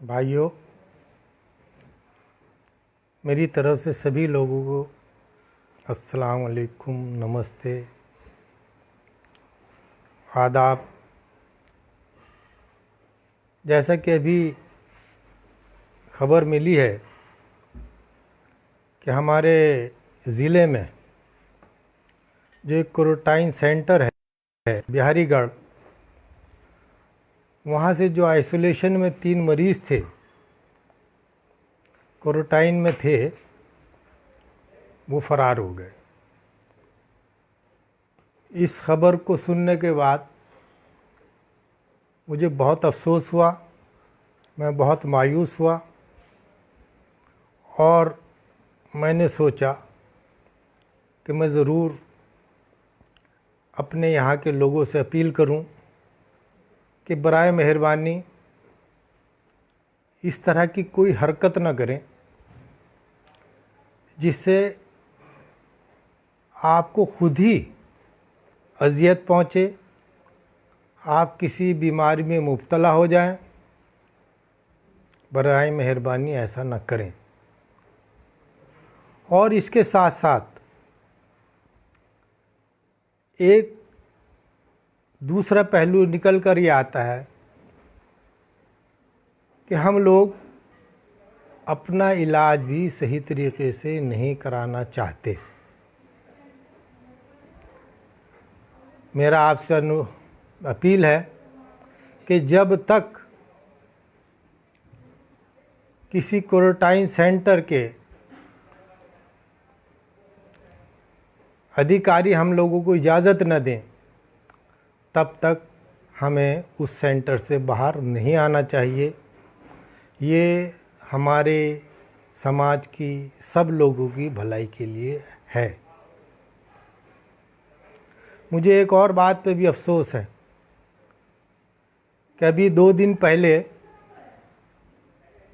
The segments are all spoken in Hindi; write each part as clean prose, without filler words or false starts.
भाइयों, मेरी तरफ से सभी लोगों को अस्सलाम वालेकुम, नमस्ते, आदाब। जैसा कि अभी खबर मिली है कि हमारे ज़िले में जो एक क्वारंटाइन सेंटर है बिहारीगढ़, वहाँ से जो आइसोलेशन में 3 मरीज़ थे, क्वारंटाइन में थे, वो फरार हो गए। इस खबर को सुनने के बाद मुझे बहुत अफसोस हुआ, मैं बहुत मायूस हुआ और मैंने सोचा कि मैं ज़रूर अपने यहाँ के लोगों से अपील करूं कि बराए मेहरबानी इस तरह की कोई हरकत न करें जिससे आपको खुद ही अज़ियत पहुँचे, आप किसी बीमारी में मुब्तला हो जाएं। बराए मेहरबानी ऐसा न करें। और इसके साथ साथ एक दूसरा पहलू निकल कर ये आता है कि हम लोग अपना इलाज भी सही तरीके से नहीं कराना चाहते। मेरा आपसे अपील है कि जब तक किसी क्वारंटाइन सेंटर के अधिकारी हम लोगों को इजाज़त न दें, तब तक हमें उस सेंटर से बाहर नहीं आना चाहिए। ये हमारे समाज की सब लोगों की भलाई के लिए है। मुझे एक और बात पे भी अफसोस है कि अभी 2 दिन पहले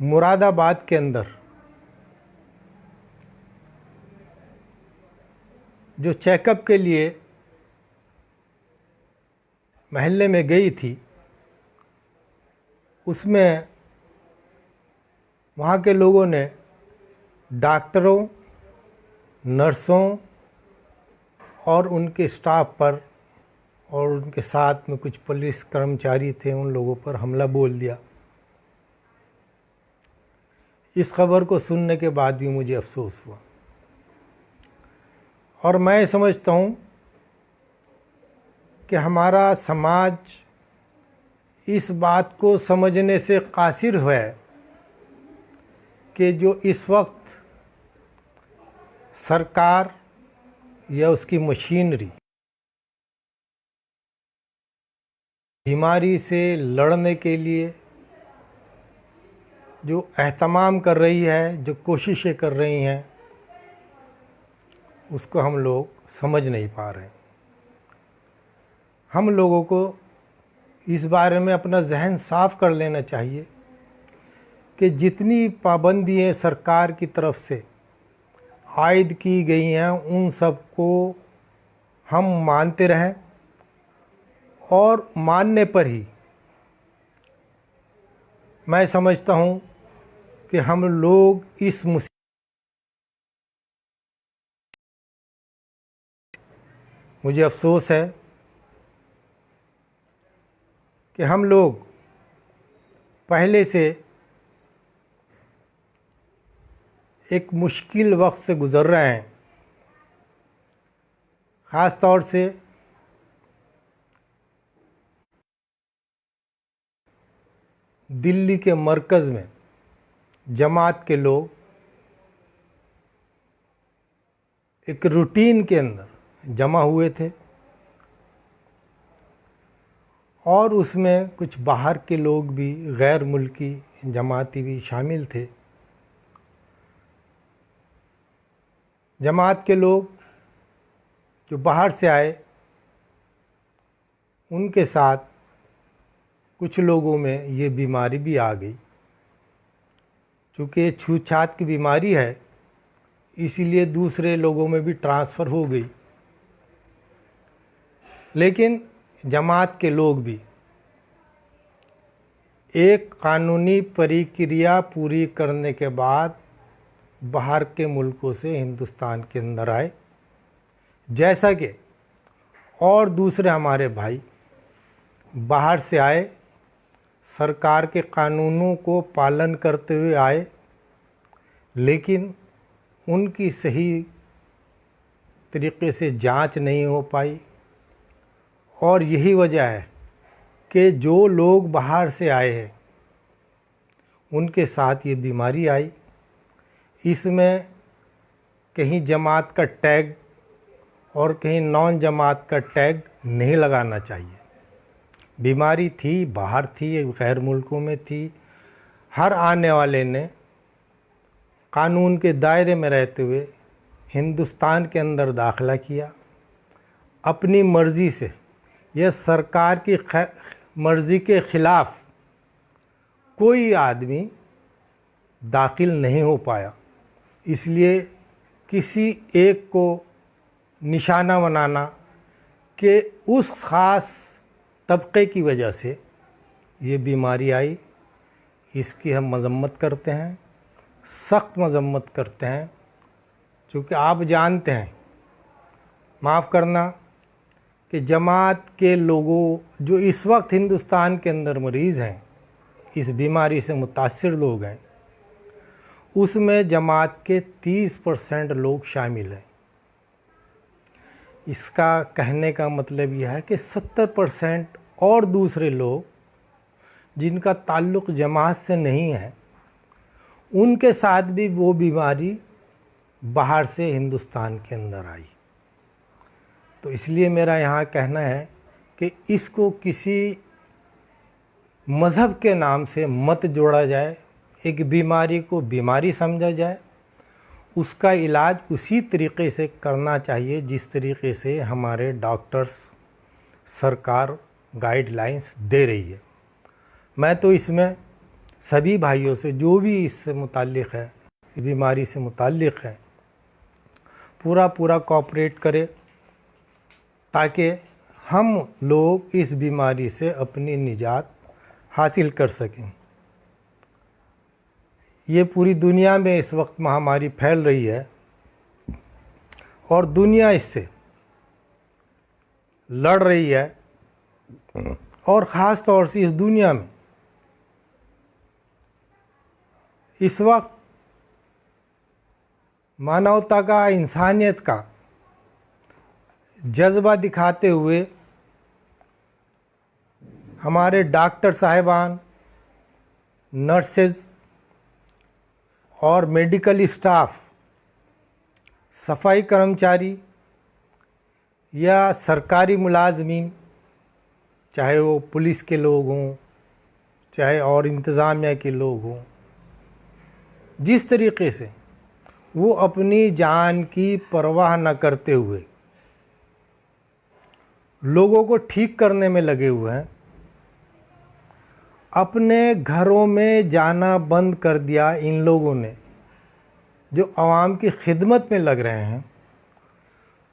मुरादाबाद के अंदर जो चेकअप के लिए महल्ले में गई थी, उसमें वहाँ के लोगों ने डॉक्टरों, नर्सों और उनके स्टाफ पर और उनके साथ में कुछ पुलिस कर्मचारी थे, उन लोगों पर हमला बोल दिया। इस खबर को सुनने के बाद भी मुझे अफसोस हुआ और मैं समझता हूँ कि हमारा समाज इस बात को समझने से कासिर है कि जो इस वक्त सरकार या उसकी मशीनरी बीमारी से लड़ने के लिए जो एहतमाम कर रही है, जो कोशिशें कर रही हैं, उसको हम लोग समझ नहीं पा रहे हैं। हम लोगों को इस बारे में अपना जहन साफ कर लेना चाहिए कि जितनी पाबंदियाँ सरकार की तरफ से आयद की गई हैं, उन सब को हम मानते रहें और मानने पर ही मैं समझता हूँ कि हम लोग इस मुझे अफसोस है कि हम लोग पहले से एक मुश्किल वक्त से गुज़र रहे हैं। ख़ास तौर से दिल्ली के मरकज़ में जमात के लोग एक रूटीन के अंदर जमा हुए थे और उसमें कुछ बाहर के लोग भी, गैर मुल्की जमाती भी शामिल थे। जमात के लोग जो बाहर से आए, उनके साथ कुछ लोगों में ये बीमारी भी आ गई। चूँकि छूत-छात की बीमारी है, इसीलिए दूसरे लोगों में भी ट्रांसफ़र हो गई। लेकिन जमात के लोग भी एक कानूनी प्रक्रिया पूरी करने के बाद बाहर के मुल्कों से हिंदुस्तान के अंदर आए, जैसा कि और दूसरे हमारे भाई बाहर से आए, सरकार के कानूनों को पालन करते हुए आए, लेकिन उनकी सही तरीके से जांच नहीं हो पाई। और यही वजह है कि जो लोग बाहर से आए हैं उनके साथ ये बीमारी आई। इसमें कहीं जमात का टैग और कहीं नॉन जमात का टैग नहीं लगाना चाहिए। बीमारी थी, बाहर थी, गैर मुल्कों में थी। हर आने वाले ने कानून के दायरे में रहते हुए हिंदुस्तान के अंदर दाखिला किया। अपनी मर्ज़ी से, यह सरकार की मर्ज़ी के ख़िलाफ़ कोई आदमी दाखिल नहीं हो पाया। इसलिए किसी एक को निशाना बनाना कि उस ख़ास तबके की वजह से ये बीमारी आई, इसकी हम मज़म्मत करते हैं, सख्त मज़म्मत करते हैं। क्योंकि आप जानते हैं, माफ़ करना, कि जमात के लोगों जो इस वक्त हिंदुस्तान के अंदर मरीज़ हैं, इस बीमारी से मुतासिर लोग हैं, उसमें जमात के 30% लोग शामिल हैं। इसका कहने का मतलब यह है कि 70% और दूसरे लोग जिनका ताल्लुक़ जमात से नहीं है, उनके साथ भी वो बीमारी बाहर से हिंदुस्तान के अंदर आई। तो इसलिए मेरा यहाँ कहना है कि इसको किसी मज़हब के नाम से मत जोड़ा जाए। एक बीमारी को बीमारी समझा जाए, उसका इलाज उसी तरीके से करना चाहिए जिस तरीके से हमारे डॉक्टर्स, सरकार गाइडलाइंस दे रही है। मैं तो इसमें सभी भाइयों से, जो भी इससे मुताल्लिक़ है, बीमारी से मुताल्लिक़ है, पूरा कोऑपरेट करे ताकि हम लोग इस बीमारी से अपनी निजात हासिल कर सकें। ये पूरी दुनिया में इस वक्त महामारी फैल रही है और दुनिया इससे लड़ रही है। और ख़ास तौर से इस दुनिया में इस वक्त मानवता का, इंसानियत का जज्बा दिखाते हुए हमारे डॉक्टर साहिबान, नर्सेज और मेडिकल स्टाफ, सफाई कर्मचारी या सरकारी मुलाजमीन, चाहे वो पुलिस के लोग हों, चाहे और इंतज़ामिया के लोग हों, जिस तरीके से वो अपनी जान की परवाह न करते हुए लोगों को ठीक करने में लगे हुए हैं, अपने घरों में जाना बंद कर दिया इन लोगों ने जो आवाम की खिदमत में लग रहे हैं।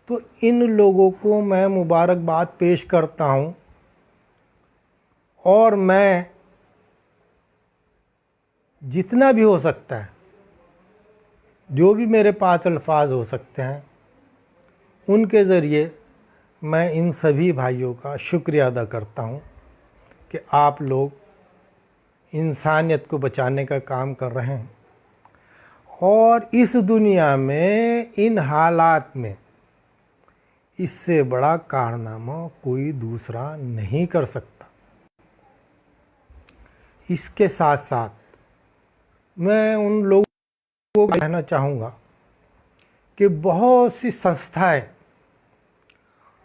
तो इन लोगों को मैं मुबारकबाद पेश करता हूं और मैं जितना भी हो सकता है, जो भी मेरे पास अल्फाज हो सकते हैं, उनके ज़रिए मैं इन सभी भाइयों का शुक्रिया अदा करता हूं कि आप लोग इंसानियत को बचाने का काम कर रहे हैं। और इस दुनिया में इन हालात में इससे बड़ा कारनामा कोई दूसरा नहीं कर सकता। इसके साथ साथ मैं उन लोगों को कहना चाहूँगा कि बहुत सी संस्थाएं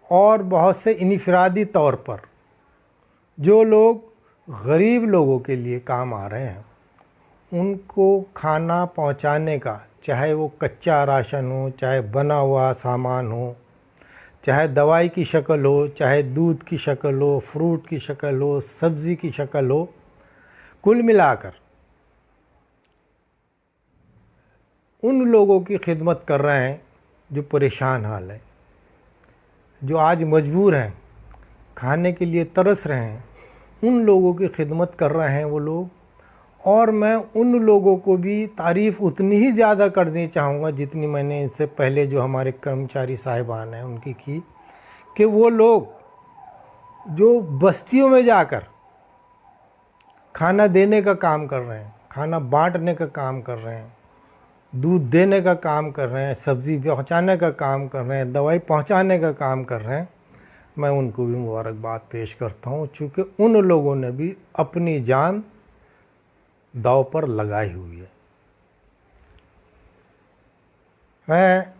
और बहुत से इनफरादी तौर पर जो लोग गरीब लोगों के लिए काम आ रहे हैं, उनको खाना पहुंचाने का, चाहे वो कच्चा राशन हो, चाहे बना हुआ सामान हो, चाहे दवाई की शक्ल हो, चाहे दूध की शक्ल हो, फ्रूट की शक्ल हो, सब्ज़ी की शक्ल हो, कुल मिलाकर उन लोगों की खिदमत कर रहे हैं जो परेशान हाल है, जो आज मजबूर हैं, खाने के लिए तरस रहे हैं। उन लोगों की खिदमत कर रहे हैं वो लोग, और मैं उन लोगों को भी तारीफ़ उतनी ही ज़्यादा करनी चाहूँगा जितनी मैंने इससे पहले जो हमारे कर्मचारी साहिबान हैं उनकी की, कि वो लोग जो बस्तियों में जाकर खाना देने का काम कर रहे हैं, खाना बांटने का काम कर रहे हैं, दूध देने का काम कर रहे हैं, सब्ज़ी पहुंचाने का काम कर रहे हैं, दवाई पहुंचाने का काम कर रहे हैं, मैं उनको भी मुबारकबाद पेश करता हूं, चूँकि उन लोगों ने भी अपनी जान दांव पर लगाई हुई है। मैं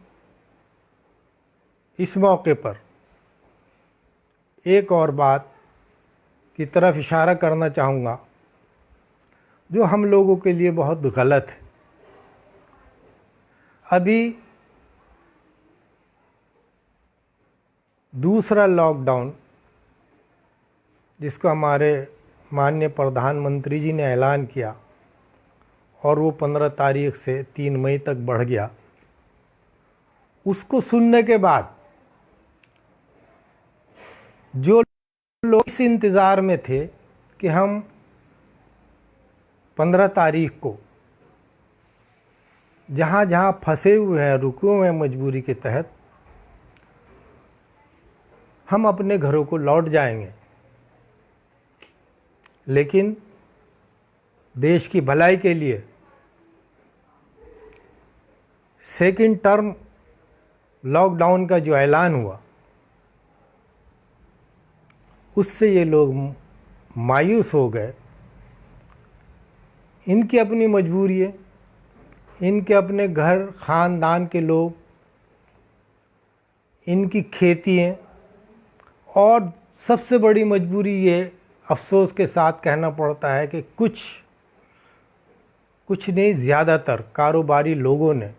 इस मौके पर एक और बात की तरफ इशारा करना चाहूँगा जो हम लोगों के लिए बहुत गलत है। अभी दूसरा लॉकडाउन जिसको हमारे माननीय प्रधानमंत्री जी ने ऐलान किया और वो 15 तारीख से 3 मई तक बढ़ गया, उसको सुनने के बाद जो लोग इस इंतज़ार में थे कि हम 15 तारीख को जहाँ जहाँ फंसे हुए हैं, रुके हुए हैं मजबूरी के तहत, हम अपने घरों को लौट जाएंगे, लेकिन देश की भलाई के लिए सेकंड टर्म लॉकडाउन का जो ऐलान हुआ उससे ये लोग मायूस हो गए। इनकी अपनी मजबूरी है, इनके अपने घर ख़ानदान के लोग, इनकी खेती है, और सबसे बड़ी मजबूरी ये अफसोस के साथ कहना पड़ता है कि कुछ नहीं ज़्यादातर कारोबारी लोगों ने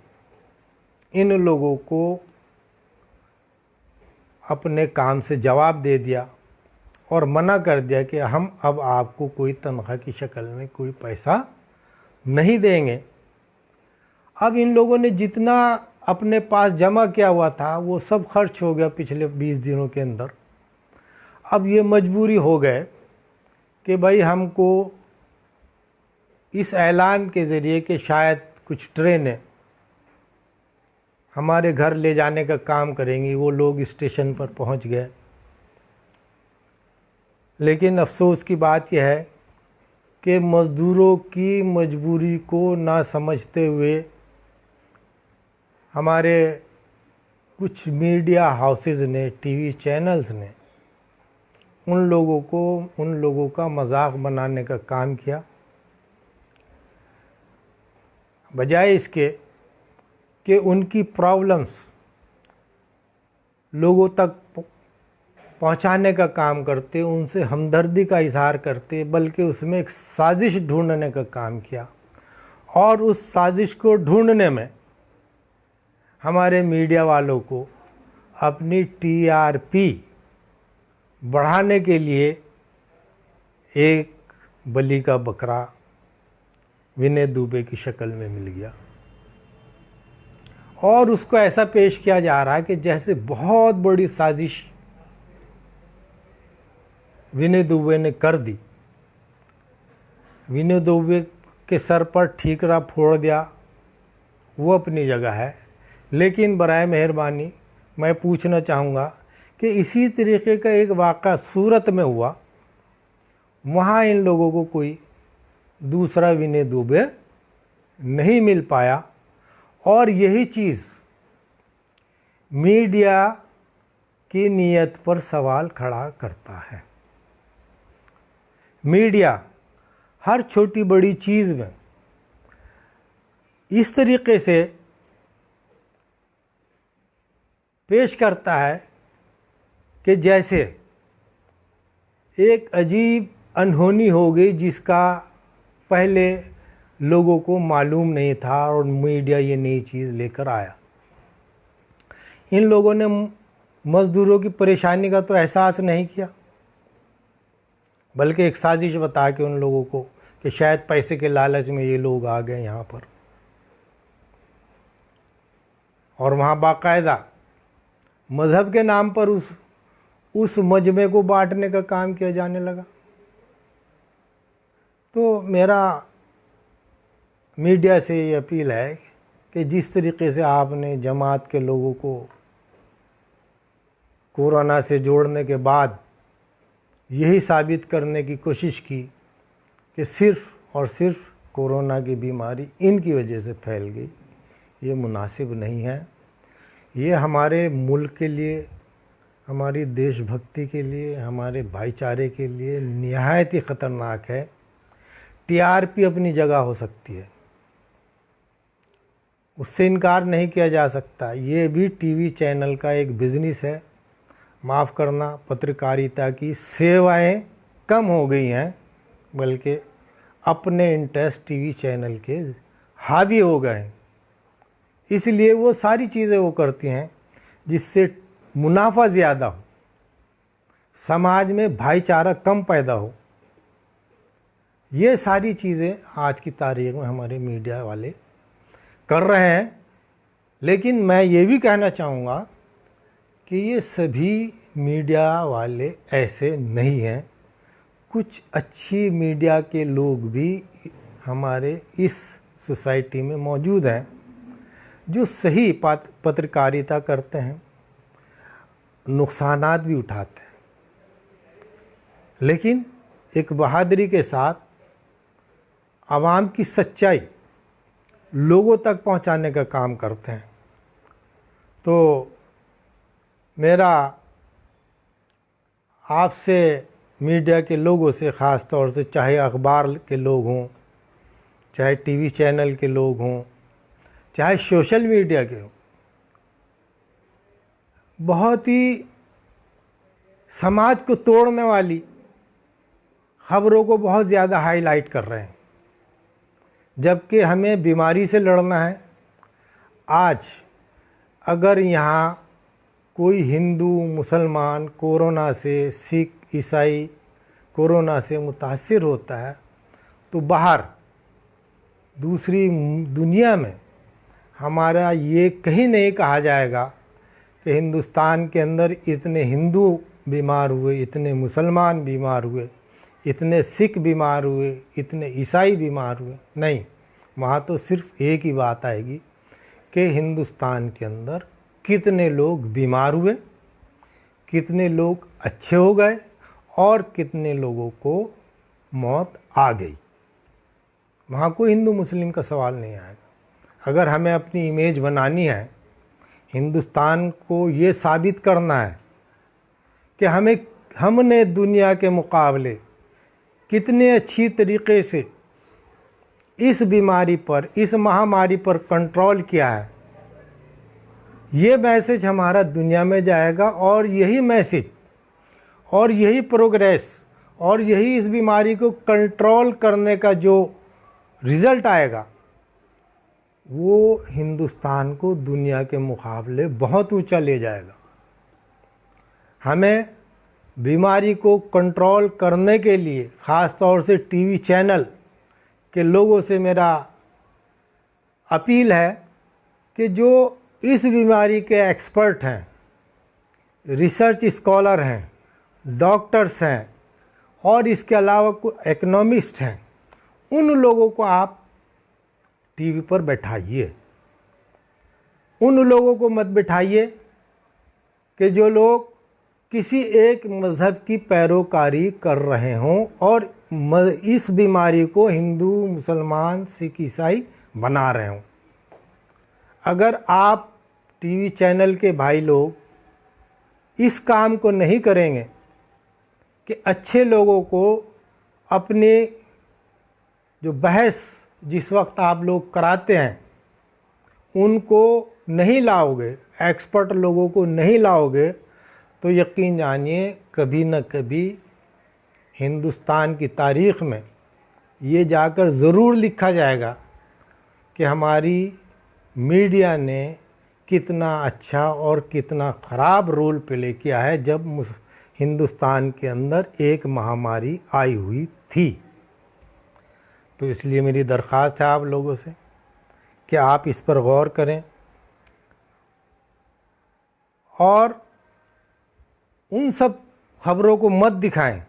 इन लोगों को अपने काम से जवाब दे दिया और मना कर दिया कि हम अब आपको कोई तनख्वाह की शक्ल में कोई पैसा नहीं देंगे। अब इन लोगों ने जितना अपने पास जमा किया हुआ था वो सब खर्च हो गया पिछले 20 दिनों के अंदर। अब ये मजबूरी हो गए कि भाई हमको इस ऐलान के ज़रिए कि शायद कुछ ट्रेनें हमारे घर ले जाने का काम करेंगी, वो लोग स्टेशन पर पहुंच गए। लेकिन अफसोस की बात यह है कि मज़दूरों की मजबूरी को ना समझते हुए हमारे कुछ मीडिया हाउसेस ने, टीवी चैनल्स ने उन लोगों का मजाक बनाने का काम किया, बजाय इसके कि उनकी प्रॉब्लम्स लोगों तक पहुंचाने का काम करते, उनसे हमदर्दी का इजहार करते, बल्कि उसमें एक साजिश ढूंढने का काम किया। और उस साजिश को ढूंढने में हमारे मीडिया वालों को अपनी टीआरपी बढ़ाने के लिए एक बलि का बकरा विनय दुबे की शक्ल में मिल गया, और उसको ऐसा पेश किया जा रहा है कि जैसे बहुत बड़ी साजिश विनय दुबे ने कर दी। विनय दुबे के सर पर ठीकरा फोड़ दिया, वो अपनी जगह है, लेकिन बराए मेहरबानी मैं पूछना चाहूँगा कि इसी तरीके का एक वाक़ा सूरत में हुआ, वहाँ इन लोगों को कोई दूसरा विनय दुबे नहीं मिल पाया। और यही चीज़ मीडिया की नीयत पर सवाल खड़ा करता है। मीडिया हर छोटी बड़ी चीज़ में इस तरीके से पेश करता है कि जैसे एक अजीब अनहोनी हो गई जिसका पहले लोगों को मालूम नहीं था और मीडिया ये नई चीज़ लेकर आया। इन लोगों ने मज़दूरों की परेशानी का तो एहसास नहीं किया, बल्कि एक साजिश बता के उन लोगों को कि शायद पैसे के लालच में ये लोग आ गए यहाँ पर, और वहाँ बाकायदा मज़हब के नाम पर उस मजमे को बांटने का काम किया जाने लगा। मेरा मीडिया से ये अपील है कि जिस तरीके से आपने जमात के लोगों को कोरोना से जोड़ने के बाद यही साबित करने की कोशिश की कि सिर्फ़ और सिर्फ कोरोना की बीमारी इनकी वजह से फैल गई, ये मुनासिब नहीं है। ये हमारे मुल्क के लिए, हमारी देशभक्ति के लिए, हमारे भाईचारे के लिए निहायत ही ख़तरनाक है। टीआरपी अपनी जगह हो सकती है, उससे इनकार नहीं किया जा सकता। ये भी टीवी चैनल का एक बिज़नेस है। माफ़ करना, पत्रकारिता की सेवाएं कम हो गई हैं, बल्कि अपने इंटरेस्ट टीवी चैनल के हावी हो गए हैं। इसलिए वो सारी चीज़ें वो करती हैं जिससे मुनाफा ज़्यादा हो, समाज में भाईचारा कम पैदा हो। ये सारी चीज़ें आज की तारीख में हमारे मीडिया वाले कर रहे हैं। लेकिन मैं ये भी कहना चाहूँगा कि ये सभी मीडिया वाले ऐसे नहीं हैं। कुछ अच्छी मीडिया के लोग भी हमारे इस सोसाइटी में मौजूद हैं जो सही पत्रकारिता करते हैं, नुकसानात भी उठाते हैं, लेकिन एक बहादुरी के साथ आवाम की सच्चाई लोगों तक पहुंचाने का काम करते हैं। तो मेरा आपसे, मीडिया के लोगों से, ख़ास तौर से, चाहे अखबार के लोग हों, चाहे टीवी चैनल के लोग हों, चाहे सोशल मीडिया के हों, बहुत ही समाज को तोड़ने वाली खबरों को बहुत ज़्यादा हाईलाइट कर रहे हैं, जबकि हमें बीमारी से लड़ना है। आज अगर यहाँ कोई हिंदू मुसलमान कोरोना से, सिख ईसाई कोरोना से मुतासिर होता है, तो बाहर दूसरी दुनिया में हमारा ये कहीं नहीं कहा जाएगा कि हिंदुस्तान के अंदर इतने हिंदू बीमार हुए, इतने मुसलमान बीमार हुए, इतने सिख बीमार हुए, इतने ईसाई बीमार हुए। नहीं, वहाँ तो सिर्फ एक ही बात आएगी कि हिंदुस्तान के अंदर कितने लोग बीमार हुए, कितने लोग अच्छे हो गए और कितने लोगों को मौत आ गई। वहाँ कोई हिंदू मुस्लिम का सवाल नहीं आएगा। अगर हमें अपनी इमेज बनानी है, हिंदुस्तान को ये साबित करना है कि हमने दुनिया के मुकाबले कितने अच्छी तरीके से इस बीमारी पर, इस महामारी पर कंट्रोल किया है, ये मैसेज हमारा दुनिया में जाएगा। और यही मैसेज और यही प्रोग्रेस और यही इस बीमारी को कंट्रोल करने का जो रिज़ल्ट आएगा, वो हिंदुस्तान को दुनिया के मुकाबले बहुत ऊंचा ले जाएगा। हमें बीमारी को कंट्रोल करने के लिए, ख़ास तौर से टीवी चैनल के लोगों से मेरा अपील है कि जो इस बीमारी के एक्सपर्ट हैं, रिसर्च स्कॉलर हैं, डॉक्टर्स हैं और इसके अलावा कोई इकोनॉमिस्ट हैं, उन लोगों को आप टीवी पर बैठाइए। उन लोगों को मत बैठाइए कि जो लोग किसी एक मज़हब की पैरोकारी कर रहे हों और इस बीमारी को हिंदू, मुसलमान, सिख, ईसाई बना रहे हों। अगर आप टीवी चैनल के भाई लोग इस काम को नहीं करेंगे कि अच्छे लोगों को अपने जो बहस जिस वक्त आप लोग कराते हैं उनको नहीं लाओगे, एक्सपर्ट लोगों को नहीं लाओगे, तो यकीन जानिए कभी न कभी हिंदुस्तान की तारीख़ में ये जाकर ज़रूर लिखा जाएगा कि हमारी मीडिया ने कितना अच्छा और कितना ख़राब रोल प्ले किया है जब हिंदुस्तान के अंदर एक महामारी आई हुई थी। तो इसलिए मेरी दरख्वास्त है आप लोगों से कि आप इस पर गौर करें और उन सब खबरों को मत दिखाएं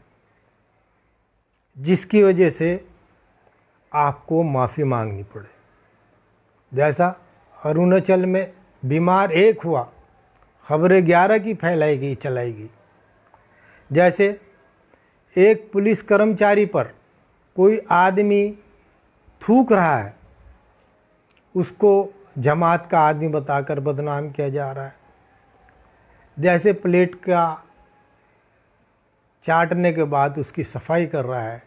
जिसकी वजह से आपको माफ़ी मांगनी पड़े। जैसा अरुणाचल में बीमार एक हुआ, खबरें 11 की फैलाएगी चलाएगी। जैसे एक पुलिस कर्मचारी पर कोई आदमी थूक रहा है, उसको जमात का आदमी बताकर बदनाम किया जा रहा है। जैसे प्लेट का चाटने के बाद उसकी सफाई कर रहा है,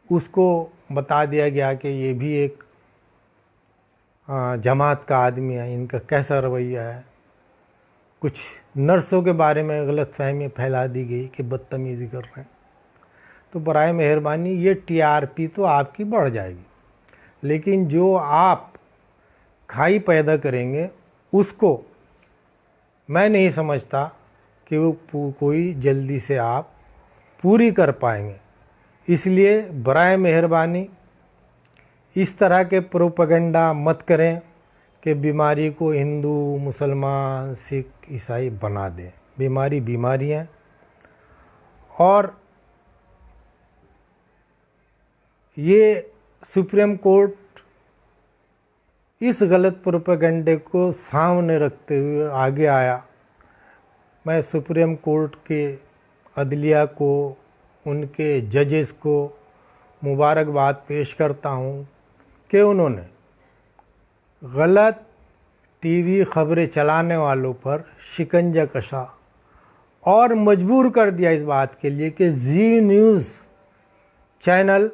उसको बता दिया गया कि ये भी एक जमात का आदमी है, इनका कैसा रवैया है। कुछ नर्सों के बारे में गलतफहमी फैला दी गई कि बदतमीज़ी कर रहे हैं। तो बराए मेहरबानी ये टीआरपी तो आपकी बढ़ जाएगी, लेकिन जो आप खाई पैदा करेंगे उसको मैं नहीं समझता कि वो कोई जल्दी से आप पूरी कर पाएंगे। इसलिए बराए मेहरबानी इस तरह के प्रोपेगेंडा मत करें कि बीमारी को हिंदू, मुसलमान, सिख, ईसाई बना दें। बीमारी बीमारी है, और ये सुप्रीम कोर्ट इस गलत प्रोपेगेंडे को सामने रखते हुए आगे आया। मैं सुप्रीम कोर्ट के अदलिया को, उनके जजेस को मुबारकबाद पेश करता हूँ कि उन्होंने गलत टीवी खबरें चलाने वालों पर शिकंजा कसा और मजबूर कर दिया इस बात के लिए कि जी न्यूज़ चैनल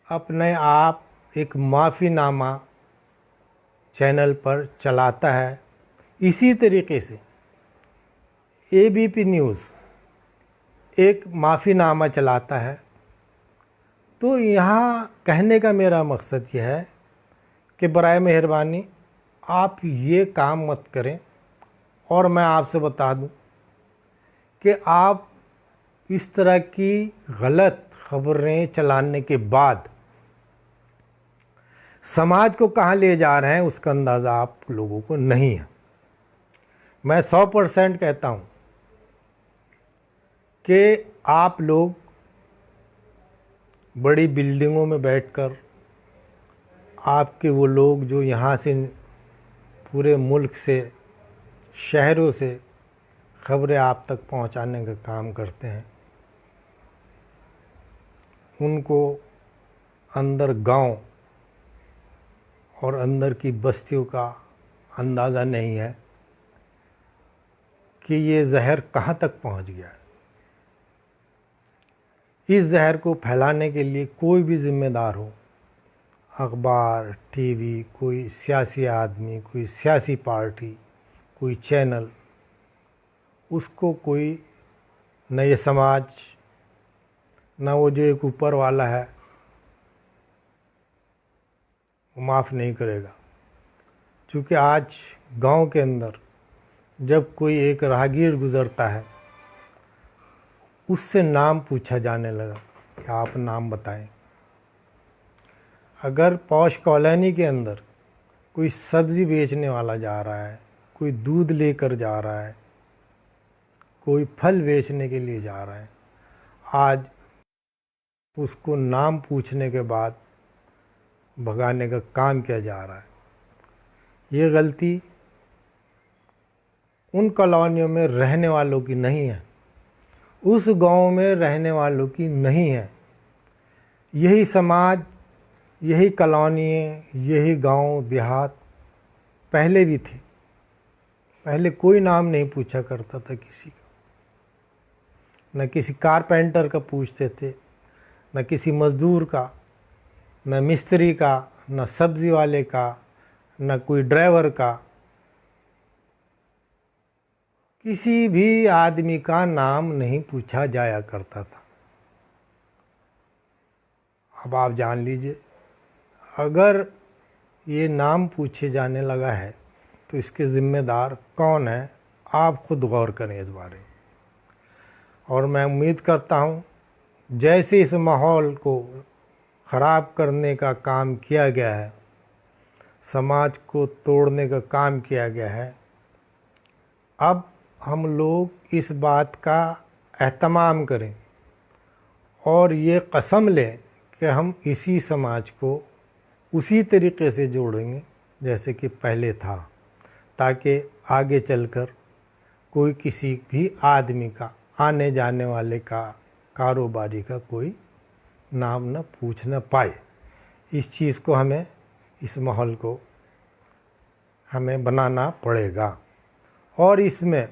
अपने आप एक माफ़ीनामा चैनल पर चलाता है। इसी तरीके से एबीपी न्यूज़ एक माफ़ीनामा चलाता है। तो यहाँ कहने का मेरा मकसद यह है कि बराए मेहरबानी आप ये काम मत करें। और मैं आपसे बता दूं कि आप इस तरह की गलत खबरें चलाने के बाद समाज को कहाँ ले जा रहे हैं उसका अंदाज़ा आप लोगों को नहीं है। मैं 100% कहता हूँ कि आप लोग बड़ी बिल्डिंगों में बैठकर, आपके वो लोग जो यहाँ से पूरे मुल्क से, शहरों से खबरें आप तक पहुँचाने का काम करते हैं, उनको अंदर गांव और अंदर की बस्तियों का अंदाज़ा नहीं है कि ये जहर कहाँ तक पहुँच गया है। इस जहर को फैलाने के लिए कोई भी जिम्मेदार हो, अखबार, टीवी, कोई सियासी आदमी, कोई सियासी पार्टी, कोई चैनल, उसको कोई न ये समाज, न वो जो एक ऊपर वाला है वो माफ़ नहीं करेगा। क्योंकि आज गांव के अंदर जब कोई एक राहगीर गुज़रता है, उससे नाम पूछा जाने लगा कि आप नाम बताएं। अगर पौष कॉलोनी के अंदर कोई सब्ज़ी बेचने वाला जा रहा है, कोई दूध लेकर जा रहा है, कोई फल बेचने के लिए जा रहा है, आज उसको नाम पूछने के बाद भगाने का काम किया जा रहा है। ये गलती उन कॉलोनियों में रहने वालों की नहीं है, उस गांव में रहने वालों की नहीं है। यही समाज, यही कॉलोनियाँ, यही गांव देहात पहले भी थे। पहले कोई नाम नहीं पूछा करता था किसी का, न किसी कारपेंटर का पूछते थे, न किसी मज़दूर का, न मिस्त्री का, न सब्ज़ी वाले का, न कोई ड्राइवर का। किसी भी आदमी का नाम नहीं पूछा जाया करता था। अब आप जान लीजिए, अगर ये नाम पूछे जाने लगा है तो इसके ज़िम्मेदार कौन है, आप खुद गौर करें इस बारे में। और मैं उम्मीद करता हूँ जैसे इस माहौल को ख़राब करने का काम किया गया है, समाज को तोड़ने का काम किया गया है, अब हम लोग इस बात का एहतमाम करें और ये कसम लें कि हम इसी समाज को उसी तरीके से जोड़ेंगे जैसे कि पहले था, ताकि आगे चलकर कोई किसी भी आदमी का, आने जाने वाले का, कारोबारी का कोई नाम न पूछ न पाए। इस चीज़ को हमें, इस माहौल को हमें बनाना पड़ेगा। और इसमें